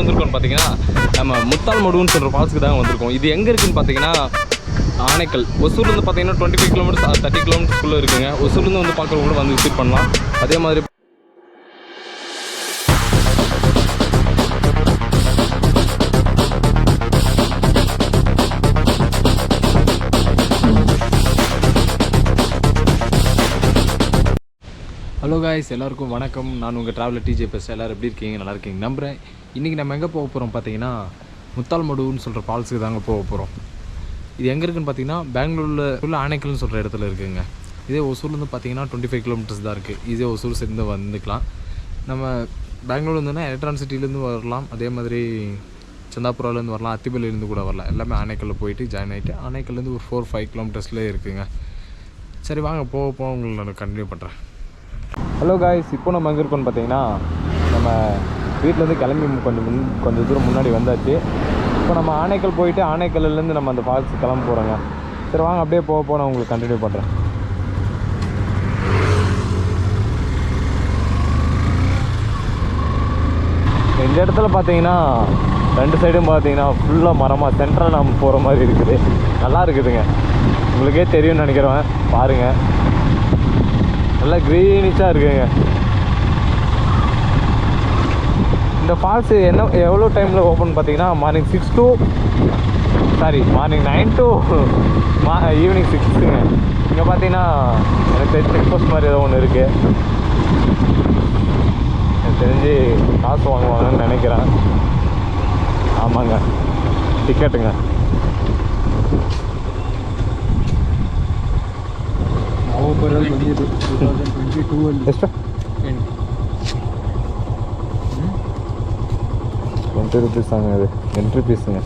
வந்திருக்கோம்னு பார்த்தீங்கன்னா நம்ம முத்தால்மடுன்னு சொல்கிற ஃபால்ஸுக்கு தான் வந்திருக்கோம். இது எங்கே இருக்குதுன்னு பார்த்தீங்கன்னா ஆனைக்கல். ஒசூர்லேருந்து பார்த்தீங்கன்னா 25 கிலோமீட்டர்ஸ் 30 கிலோமீட்டர்ஸ்க்குள்ளே இருக்குங்க. ஒசூர்லேருந்து வந்து பார்க்குறவங்க கூட வந்து விசிட் பண்ணலாம். அதே மாதிரி ஹலோ காய்ஸ், எல்லாருக்கும் வணக்கம். நான் உங்கள் ட்ராவலர் டிஜே பேசுகிறேன். எல்லோரும் எப்படி இருக்கீங்க? நல்லா இருக்கீங்க நம்புகிறேன். இன்றைக்கி நம்ம எங்கே போக போகிறோம் பார்த்தீங்கன்னா முத்தால்மடுன்னு சொல்கிற ஃபால்ஸுக்கு தாங்க போக போகிறோம். இது எங்கே இருக்குதுன்னு பார்த்தீங்கன்னா பெங்களூரில் உள்ள ஆனைக்கல்னு சொல்கிற இடத்துல இருக்குதுங்க. இதே ஒசூர்லேருந்து பார்த்தீங்கன்னா 25 கிலோமீட்டர்ஸ் தான் இருக்குது. இதே ஒசூர் சேர்ந்து வந்துக்கலாம். நம்ம பெங்களூர்லேருந்துன்னா எலக்ட்ரானிக் சிட்டிலேருந்து வரலாம். அதே மாதிரி சந்தாபுராலேருந்து வரலாம், அத்திப்பள்ளியிலேருந்து கூட வரலாம். எல்லாமே ஆனைக்கல்லில் போயிட்டு ஜாயின் ஆகிட்டு ஆனைக்கல்லேருந்து ஒரு 4-5 கிலோமீட்டர்ஸ்லேயே இருக்குதுங்க. சரி வாங்க போக உங்களை நான் கண்டினியூ பண்ணுறேன். ஹலோ காய்ஸ், இப்போ நம்ம எங்கே இருக்கோன்னு பார்த்தீங்கன்னா நம்ம வீட்டிலேருந்து கிளம்பி கொஞ்சம் தூரம் முன்னாடி வந்தாச்சு. இப்போ நம்ம ஆனைக்கல் போயிட்டு ஆனைக்கல்லேருந்து நம்ம அந்த ஃபால்ஸ் கிளம்ப போகிறோங்க. சரி வாங்க அப்படியே போக நான் உங்களுக்கு கண்டினியூ பண்ணுறேன். இந்த இடத்துல பார்த்தீங்கன்னா 2 சைடும் பார்த்தீங்கன்னா ஃபுல்லாக மரமாக சென்ட்ரல் நம்ம போகிற மாதிரி இருக்குது. நல்லா இருக்குதுங்க, உங்களுக்கே தெரியும்னு நினைக்கிறேன். பாருங்கள், நல்லா க்ரீனிஷாக இருக்குங்க. இந்த ஃபால்ஸு எவ்வளோ டைமில் ஓப்பன் பார்த்தீங்கன்னா மார்னிங் 9 to ஈவினிங் 6ங்க. இங்கே பார்த்தீங்கன்னா எனக்கு தெரிஞ்சு செக் போஸ்ட் மாதிரி ஏதோ ஒன்று இருக்குது. எனக்கு தெரிஞ்சு காசு வாங்குவாங்கன்னு நினைக்கிறேன். ஆமாங்க, டிக்கெட்டுங்க. ಎಷ್ಟು 20 ರೂಪೀಸ್ ಹಂಗೆ ಅದು ಎಂಟ್ರಿ ಫೀಸ್ங்க.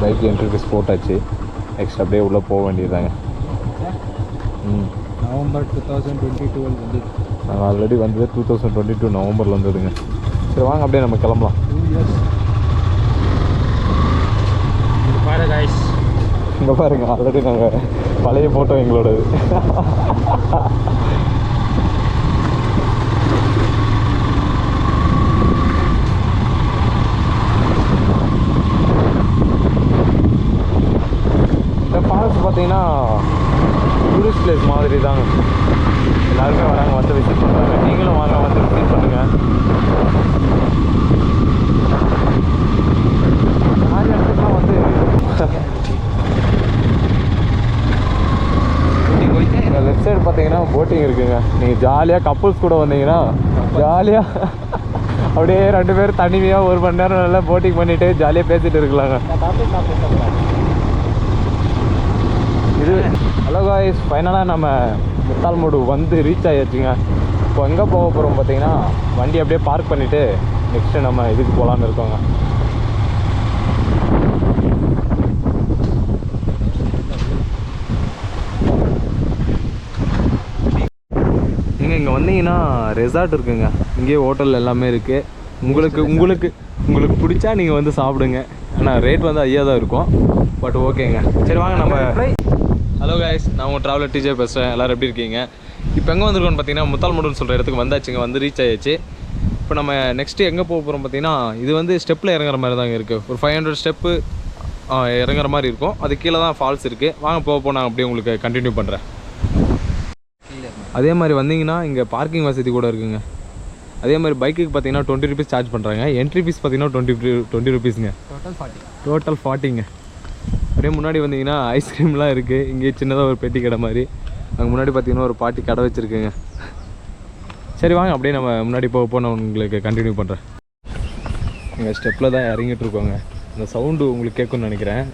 பைக் என்ட்ரி ஃபீஸ் போட்டாச்சு. நெக்ஸ்ட் அப்படியே உள்ளே போக வேண்டியதாங்க. நவம்பர் 2022 வந்து நாங்கள் ஆல்ரெடி வந்தது 2022 நவம்பரில் வந்ததுங்க. சரி வாங்க அப்படியே நம்ம கிளம்பலாம். இங்கே பாருங்க, ஆல்ரெடி நாங்கள் பழைய ஃபோட்டோ எங்களோடது. இந்த ஃபால்ஸ் பார்த்தீங்கன்னா டூரிஸ்ட் பிளேஸ் மாதிரி தாங்க. எல்லாருமே வராங்க, வந்து விசிட் பண்ணுறாங்க. நீங்களும் வாங்க, வந்து விசிட் பண்ணுங்கள். நிறைய இடத்துக்குலாம் வந்து லெஃப்ட் சைடு பார்த்தீங்கன்னா போட்டிங் இருக்குங்க. நீங்கள் ஜாலியாக கப்புள்ஸ் கூட வந்தீங்கன்னா ஜாலியாக அப்படியே 2 பேர் தனிமையாக 1 மணி நேரம் நல்லா போட்டிங் பண்ணிவிட்டு ஜாலியாக பேசிகிட்டு இருக்கலாங்க. இது ஹலோ காய்ஸ், ஃபைனலாக நம்ம முத்தால்மடு வந்து ரீச் ஆகிடுச்சுங்க. இப்போ எங்கே போக போகிறோம் பார்த்தீங்கன்னா வண்டி அப்படியே பார்க் பண்ணிவிட்டு நெக்ஸ்ட்டு நம்ம இதுக்கு போகலான்னு இருக்கோங்க. நீங்கள் இங்கே வந்தீங்கன்னா ரெசார்ட் இருக்குங்க. இங்கேயே ஹோட்டல் எல்லாமே இருக்குது. உங்களுக்கு பிடிச்சா நீங்கள் வந்து சாப்பிடுங்க. ஆனால் ரேட் வந்து ஐயா தான் இருக்கும், பட் ஓகேங்க. சரி வாங்க நம்ம. ஹலோ காய்ஸ், நான் உங்கள் ட்ராவலர் டிஜே பேசுகிறேன். எல்லோரும் எப்படி இருக்கீங்க? இப்போ எங்கே வந்திருக்கோன்னு பார்த்தீங்கன்னா முத்தால்மடுன்னு சொல்கிற இடத்துக்கு வந்தாச்சுங்க. வந்து ரீச் ஆகிடுச்சு. இப்போ நம்ம நெக்ஸ்ட்டு எங்கே போக போகிறோம் பார்த்தீங்கன்னா இது வந்து ஸ்டெப்பில் இறங்குற மாதிரி தாங்க இருக்குது. ஒரு 500 ஸ்டெப்பு இறங்குற மாதிரி இருக்கும். அது கீழே தான் ஃபால்ஸ் இருக்குது. வாங்க போக நான் அப்படியே உங்களுக்கு கண்டினியூ பண்ணுறேன். அதே மாதிரி வந்தீங்கன்னா இங்கே பார்க்கிங் வசதி கூட இருக்குங்க. அதே மாதிரி பைக்குக்கு பார்த்தீங்கன்னா 20 ரூபீஸ் சார்ஜ் பண்ணுறாங்க. என்ட்ரி ஃபீஸ் பார்த்தீங்கன்னா 20 ரூபீஸுங்க. டோட்டல் 40ங்க. அப்படியே முன்னாடி வந்தீங்கன்னா ஐஸ்கிரீம்லாம் இருக்குது. இங்கே சின்னதாக ஒரு பெட்டி கடை மாதிரி. அங்கே முன்னாடி பார்த்தீங்கன்னா ஒரு பாட்டி கடை வச்சுருக்குங்க. சரி வாங்க அப்படியே நம்ம முன்னாடி போக நான் உங்களுக்கு கண்டினியூ பண்ணுறேன். இங்கே ஸ்டெப்பில் தான் இறங்கிட்டு இருக்கோங்க. இந்த சவுண்டு உங்களுக்கு கேட்கும்னு நினைக்கிறேன்.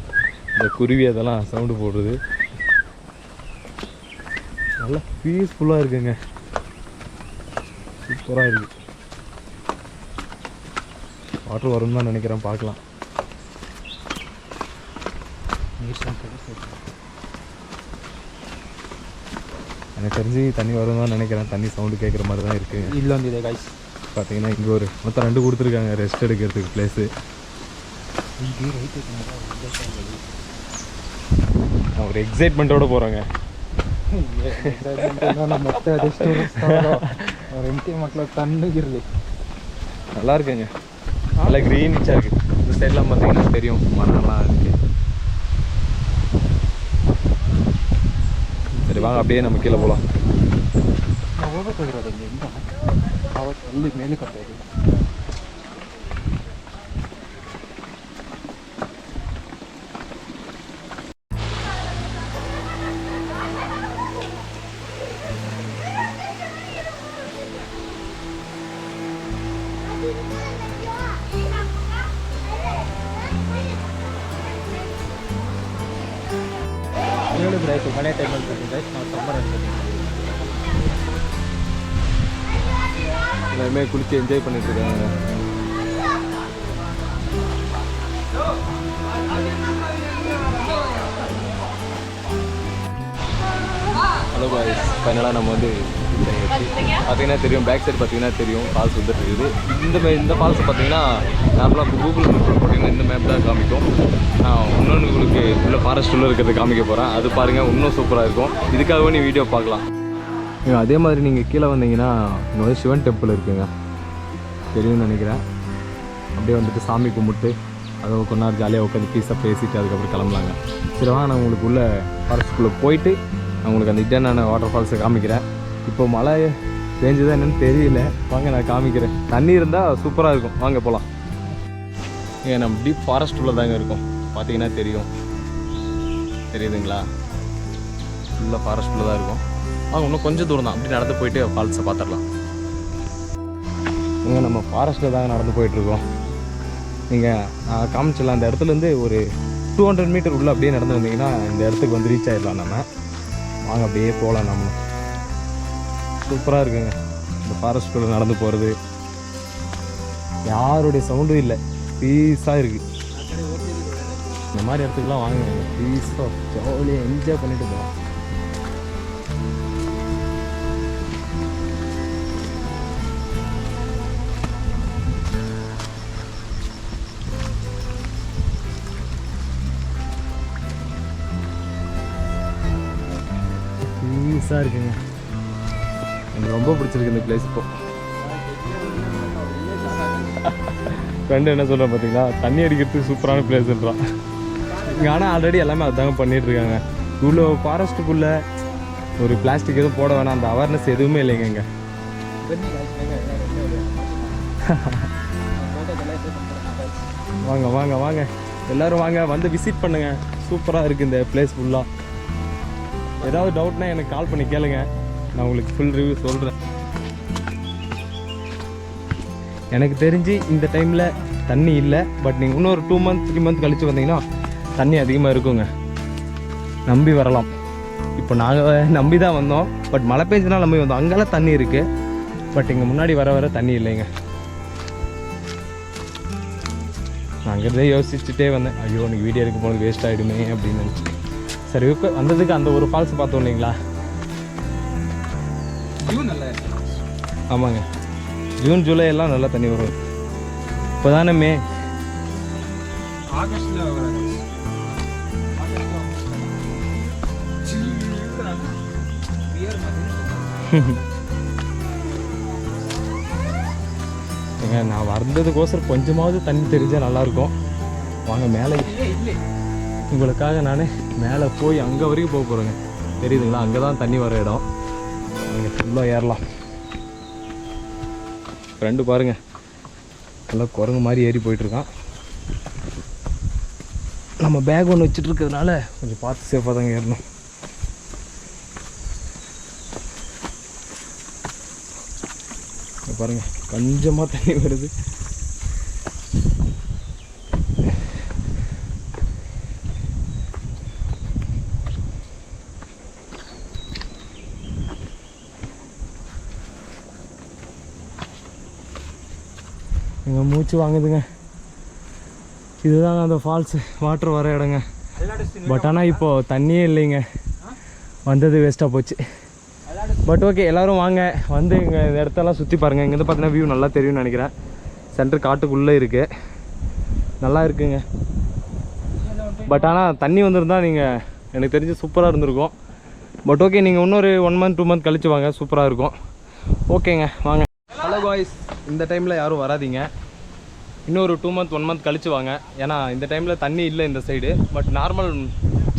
இந்த குருவி அதெல்லாம் சவுண்டு போடுறது நல்லா பீஸ்ஃபுல்லாக இருக்குங்க. சூப்பராக இருக்குது. வாட்டர் வரும்னு தான் நினைக்கிறேன், பார்க்கலாம். எனக்கு தெரிஞ்சு தண்ணி வரும் தான் நினைக்கிறேன். தண்ணி சவுண்டு கேட்குற மாதிரி தான் இருக்குது. இல்லை வந்து காய்ஸ் பார்த்தீங்கன்னா இங்கே ஒரு மொத்தம் 2 கொடுத்துருக்காங்க ரெஸ்ட் எடுக்கிறதுக்கு பிளேஸு. நான் ஒரு எக்ஸைட்மெண்ட்டோடு போகிறேங்க. ಮತ್ತೆ ಅದೆಷ್ಟು ಅವ್ರ ಹೆಂಡತಿ ಮಕ್ಕಳು ತಣ್ಣಗಿರಲಿ. நல்லா இருக்குங்க, நல்லா க்ரீனிச்சாக இருக்குது. இந்த சைட்லாம் பார்த்தீங்கன்னா தெரியும் மரம்லாம் இருக்குது. சரி வாங்க அப்படியே நம்ம கீழே போகலாம். ನಾವು ಹೋಗ್ಬೇಕಾಗಿರೋದು ಹಿಂಗೆ ಅವತ್ತು ಅಲ್ಲಿ ಮೇಲೆ ಕಟ್ತಾ ಇದ್ದೀವಿ. ಹೇಳಿದ್ರೆ ಆಯಿತು, ಮಳೆ ಟೈಮಲ್ಲಿ ಬಂದಿದ್ದೆ, ನಾವು ಸಮ್ಮರ್ ಅನ್ಕೊಂಡಿದ್ದೀವಿ. எல்லாருமே குளிச்சு என்ஜாய் பண்ணிட்டு இருக்காங்க. ஹலோ பாய்ஸ், ஃபைனலாக நம்ம வந்து பார்த்தீங்கன்னா தெரியும், பேக் சைடு பார்த்தீங்கன்னா தெரியும் ஃபால்ஸ் வந்துட்டு இருக்குது. இந்த ஃபால்ஸ் பார்த்தீங்கன்னா நார்மலாக கூகுள் மேப்பில் போட்டிங்கன்னா இந்த மேப் தான் காமிக்கும். நான் இன்னொன்று உங்களுக்கு உள்ள ஃபாரஸ்ட் உள்ள இருக்கிறது காமிக்க போகிறேன். அது பாருங்கள், இன்னும் சூப்பராக இருக்கும். இதுக்காகவே நீ வீடியோ பார்க்கலாம். அதே மாதிரி நீங்கள் கீழே வந்தீங்கன்னா இங்கே வந்து சிவன் டெம்பிள் இருக்குங்க, தெரியும்னு நினைக்கிறேன். அப்படியே வந்துட்டு சாமி கும்பிட்டு அதை கொஞ்ச நேரம் ஜாலியாக உட்காந்து பீஸாக பேசிட்டு அதுக்கப்புறம் கிளம்பலாங்க. சரி வாங்க, நான் உங்களுக்கு உள்ள ஃபாரஸ்ட்டுக்குள்ளே போயிட்டு நான் உங்களுக்கு அந்த இட்டனான வாட்டர் ஃபால்ஸை காமிக்கிறேன். இப்போ மழை பேஞ்சுதான் என்னென்னு தெரியல, வாங்க நான் காமிக்கிறேன். தண்ணி இருந்தால் சூப்பராக இருக்கும், வாங்க போகலாம். ஏன் நம்ம டீப் ஃபாரஸ்ட் உள்ள தாங்க இருக்கும், பார்த்தீங்கன்னா தெரியுதுங்களா? ஃபுல்லாக ஃபாரஸ்ட் உள்ள தான் இருக்கும். வாங்க இன்னும் கொஞ்சம் தூரம் தான், அப்படி நடந்து போயிட்டு ஃபால்ஸை பார்த்துடலாம். இங்கே நம்ம ஃபாரஸ்ட்டில் தாங்க நடந்து போயிட்டுருக்கோம். நீங்கள் நான் காமிச்சிடலாம், அந்த இடத்துலேருந்து ஒரு 200 மீட்டர் உள்ளே அப்படியே நடந்து வந்தீங்கன்னா இந்த இடத்துக்கு வந்து ரீச் ஆகிடலாம். நம்ம வாங்க அப்படியே போகலாம். நம்ம சூப்பராக இருக்குங்க இந்த ஃபாரஸ்ட்டுக்குள்ளே நடந்து போகிறது. யாருடைய சவுண்டும் இல்லை, பீஸாக இருக்குது. இந்த மாதிரி இடத்துக்குலாம் வாங்க, பீஸாக ஜாலியாக என்ஜாய் பண்ணிட்டு போகலாம். பீஸாக இருக்குங்க, எனக்கு ரொம்ப பிடிச்சிருக்கு இந்த பிளேஸ். இப்போ ஃப்ரெண்டு என்ன சொல்கிறேன் பார்த்தீங்களா, தண்ணி அடிக்கிறதுக்கு சூப்பரான பிளேஸ்ன்றான். இங்கே ஆனால் ஆல்ரெடி எல்லாமே அதுதாங்க பண்ணிகிட்ருக்காங்க. இவ்வளோ ஃபாரஸ்ட்டுக்குள்ளே ஒரு பிளாஸ்டிக் எதுவும் போட வேணாம், அந்த அவேர்னஸ் எதுவுமே இல்லைங்க இங்கே. வாங்க வாங்க வாங்க எல்லோரும் வாங்க, வந்து விசிட் பண்ணுங்கள். சூப்பராக இருக்குது இந்த பிளேஸ் ஃபுல்லாக. ஏதாவது டவுட்னா எனக்கு கால் பண்ணி கேளுங்க, நான் உங்களுக்கு ஃபுல் ரிவ்யூ சொல்கிறேன். எனக்கு தெரிஞ்சு இந்த டைமில் தண்ணி இல்லை, பட் நீங்கள் இன்னொரு 2 மந்த் 3 மந்த் கழித்து வந்தீங்கன்னா தண்ணி அதிகமாக இருக்குங்க, நம்பி வரலாம். இப்போ நாங்கள் நம்பி தான் வந்தோம், பட் மழை பெஞ்சதுனால நம்பி வந்தோம். அங்கெல்லாம் தண்ணி இருக்குது, பட் இங்கே முன்னாடி வர தண்ணி இல்லைங்க. நான் அங்கேருந்தே யோசிச்சுட்டே வந்தேன், ஐயோ எனக்கு வீடியோ எடுக்க போனது வேஸ்ட் ஆகிடுமே அப்படின்னு நினச்சி. சரி இப்போ வந்ததுக்கு அந்த ஒரு ஃபால்ஸ் பார்த்தோம் இல்லைங்களா? ஆமாங்க, ஜூன் ஜூலை எல்லாம் நல்லா தண்ணி வரும். இப்போ தானே மே, ஏங்க நான் வந்ததுக்கோசரம் கொஞ்சமாவது தண்ணி தெரிஞ்சால் நல்லாயிருக்கும். வாங்க மேலே, உங்களுக்காக நான் மேலே போய் அங்கே வரைக்கும் போக போகிறேங்க. தெரியுதுங்களா? அங்கே தான் தண்ணி வர இடம். அங்கே ஃபுல்லாக ஏறலாம். ஃப்ரெண்டு பாருங்கள், நல்லா குரங்கு மாதிரி ஏறி போயிட்டுருக்கான். நம்ம பேக் ஒன்று வச்சுட்டு இருக்கிறதுனால கொஞ்சம் பார்த்து சேஃபாக தாங்க ஏறணும். பாருங்கள் கொஞ்சமாக தண்ணி வருது. எங்கள் மூச்சு வாங்குதுங்க. இதுதாங்க அந்த ஃபால்ஸு, வாட்டர் வர இடங்க. பட் ஆனால் இப்போது தண்ணியே இல்லைங்க, வந்தது வேஸ்ட்டாக போச்சு. பட் ஓகே, எல்லோரும் வாங்க, வந்து இங்கே இந்த இடத்தெல்லாம் சுற்றி பாருங்கள். இங்கேருந்து பார்த்தீங்கன்னா வியூ நல்லா தெரியும்னு நினைக்கிறேன். சென்டர் காட்டுக்குள்ளே இருக்குது, நல்லா இருக்குங்க. பட் ஆனால் தண்ணி வந்திருந்தால் நீங்கள் எனக்கு தெரிஞ்சு சூப்பராக இருந்திருக்கும். பட் ஓகே, நீங்கள் இன்னொரு 1 மந்த் 2 மந்த் கழிச்சு வாங்க, சூப்பராக இருக்கும். ஓகேங்க, வாங்க. ஹலோ காய்ஸ், இந்த டைமில் யாரும் வராதீங்க. இன்னொரு 2 மந்த் 1 மந்த் கழிச்சு வாங்க. ஏன்னா இந்த டைமில் தண்ணி இல்லை இந்த சைடு. பட் நார்மல்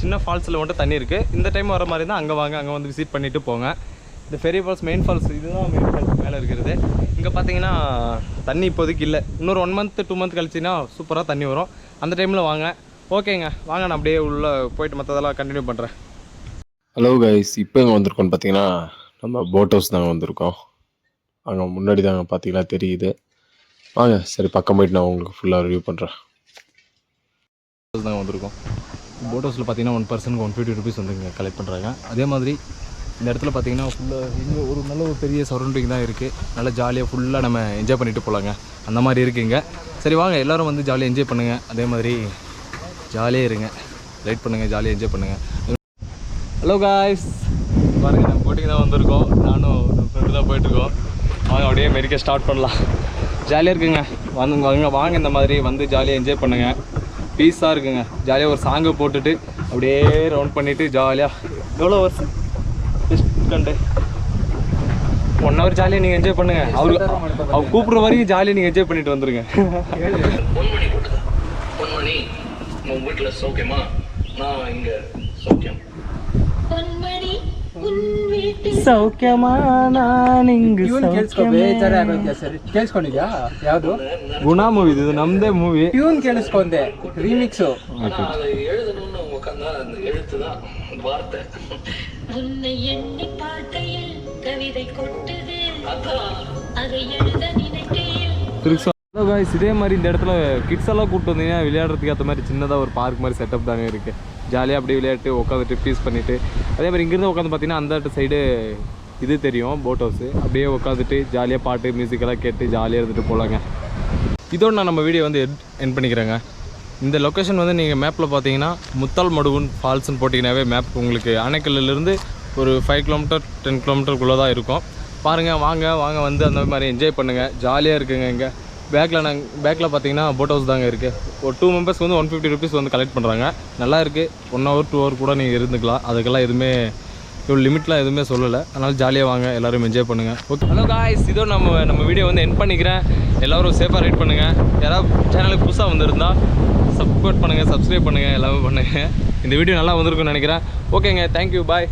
சின்ன ஃபால்ஸில் மட்டும் தண்ணி இருக்குது. இந்த டைம் வர மாதிரி தான் அங்கே வாங்க, அங்கே வந்து விசிட் பண்ணிவிட்டு போங்க. இந்த ஃபெரி ஃபால்ஸ் மெயின் ஃபால்ஸ் இதுதான் மெயின் ஃபால்ஸ் மேலே இருக்கிறது. இங்கே பார்த்தீங்கன்னா தண்ணி இப்போதைக்கு இல்லை. இன்னொரு 1 மந்த் 2 மந்த் கழிச்சுன்னா சூப்பராக தண்ணி வரும். அந்த டைமில் வாங்க. ஓகேங்க, வாங்க நான் அப்படியே உள்ளே போயிட்டு மற்றதெல்லாம் கண்டினியூ பண்ணுறேன். ஹலோ கைஸ், இப்போ எங்கே வந்திருக்கோன்னு பார்த்தீங்கன்னா நம்ம போட் ஹவுஸ் தாங்க வந்திருக்கோம். அங்கே முன்னாடி தாங்க பார்த்தீங்கன்னா தெரியுது. வாங்க சரி பக்கம் போயிட்டு நான் உங்களுக்கு ஃபுல்லாக ரிவ்யூ பண்ணுறேன். தாங்க வந்திருக்கோம். போட் ஹவுஸில் பார்த்தீங்கன்னா 1 பர்சனுக்கு 150 ருபீஸ் வந்து இங்கே கலெக்ட் பண்ணுறாங்க. அதே மாதிரி இந்த இடத்துல பார்த்தீங்கன்னா ஃபுல்லாக இங்கே ஒரு நல்ல ஒரு பெரிய சரௌண்டிங் தான் இருக்குது. நல்லா ஜாலியாக ஃபுல்லாக நம்ம என்ஜாய் பண்ணிவிட்டு போகலாங்க. அந்த மாதிரி இருக்குங்க. சரி வாங்க எல்லோரும் வந்து ஜாலியாக என்ஜாய் பண்ணுங்கள். அதே மாதிரி ஜாலியாக இருங்க, ரைட் பண்ணுங்கள், ஜாலியாக என்ஜாய் பண்ணுங்கள். ஹலோ காய்ஸ், பாருங்கள் நம்ம போட்டிங் தான் வந்திருக்கோம். நானும் நம்ம ஃப்ரெண்டு தான் போயிட்டுருக்கோம். வாங்க அப்படியே மெரிக்க ஸ்டார்ட் பண்ணலாம். ஜாலியாக இருக்குங்க. வாங்க இந்த மாதிரி வந்து ஜாலியாக என்ஜாய் பண்ணுங்கள். பீஸாக இருக்குங்க. ஜாலியாக ஒரு சாங்கை போட்டுட்டு அப்படியே ரவுண்ட் பண்ணிவிட்டு ஜாலியாக எவ்வளோ வருஷம் கண்டு 1 ஹவர் ஜாலியாக நீங்கள் என்ஜாய் பண்ணுங்கள். அவர் கூப்பிட்ற வரைக்கும் ஜாலியாக நீங்கள் என்ஜாய் பண்ணிட்டு வந்துடுங்க. பொன்மணி, உன் வீட்டில் சௌக்கியமா? நான் இங்கே சௌக்கியம். ಸೌಖ್ಯಮಾ ನಾನಿಂಗ ಕೇಳಿಸ್ಕೊಂಡಿದ್ಯಾ? ಯಾವುದು ಗುಣ ಮೂವಿ ಇದು, ನಮ್ದೇ ಮೂವಿ. ಟ್ಯೂನ್ ಕೇಳಿಸ್ಕೊಂಡೆ, ರೀಮಿಕ್ಸು. அதை எழுதணும்னு உட்காந்தா அந்த எழுத்து தான் வார்த்தை. உன்னை எண்ணி பார்க்கையில் கவிதை கொட்டுது, அதான் அதை எழுத நினைக்கையில். ஹலோ காய்ஸ், இதே மாதிரி இந்த இடத்துல கிட்ஸ் எல்லாம் கூப்பிட்டு வந்தீங்கன்னா விளையாடுறதுக்கு ஏற்ற மாதிரி சின்னதாக ஒரு பார்க் மாதிரி செட்டப் தாங்க இருக்குது. ஜாலியாக அப்படியே விளையாட்டு உட்காந்துட்டு பீஸ் பண்ணிவிட்டு, அதே மாதிரி இங்கேருந்து உட்காந்து பார்த்தீங்கன்னா அந்த சைடு இது தெரியும் போட் ஹவுஸு. அப்படியே உட்காந்துட்டு ஜாலியாக பாட்டு மியூசிக்கெல்லாம் கேட்டு ஜாலியாக இருந்துட்டு போகலாங்க. இதோடு நான் நம்ம வீடியோ வந்து எண்ட் பண்ணிக்கிறேங்க. இந்த லொக்கேஷன் வந்து நீங்கள் மேப்பில் பார்த்தீங்கன்னா முத்தால்மடுவன் ஃபால்ஸ்னு போட்டிங்கனாவே மேப் உங்களுக்கு ஆனைக்கல்லிருந்து ஒரு 5 கிலோமீட்டர் 10 கிலோமீட்டருக்குள்ளே தான் இருக்கும். பாருங்கள், வாங்க வந்து அந்த மாதிரி என்ஜாய் பண்ணுங்கள். ஜாலியாக இருக்குங்க. இங்கே பேக்கில் பார்த்தீங்கன்னா போட் ஹவுஸ் தாங்க இருக்குது. ஒரு 2 மெம்பர்ஸ்க்கு வந்து 150 ருபீஸ் வந்து கலெக்ட் பண்ணுறாங்க. நல்லா இருக்குது. 1 ஹவர் 2 ஹவர் கூட நீங்கள் இருந்துக்கலாம். அதுக்கெல்லாம் எதுவுமே இவ்வளோ லிமிட்லாம் எதுவுமே சொல்லலை. அதனால் ஜாலியாக வாங்க, எல்லோரும் என்ஜாய் பண்ணுங்கள். ஓகே ஹலோ காய்ஸ், இதோ நம்ம வீடியோ வந்து எண்ட் பண்ணிக்கிறேன். எல்லோரும் சேஃபாக ரைட் பண்ணுங்கள். யாராவது சேனலுக்கு புதுசாக வந்திருந்தால் சப்போர்ட் பண்ணுங்கள், சப்ஸ்கிரைப் பண்ணுங்கள், எல்லாமே பண்ணுங்கள். இந்த வீடியோ நல்லா வந்திருக்குன்னு நினைக்கிறேன். ஓகேங்க, தேங்க்யூ, பாய்.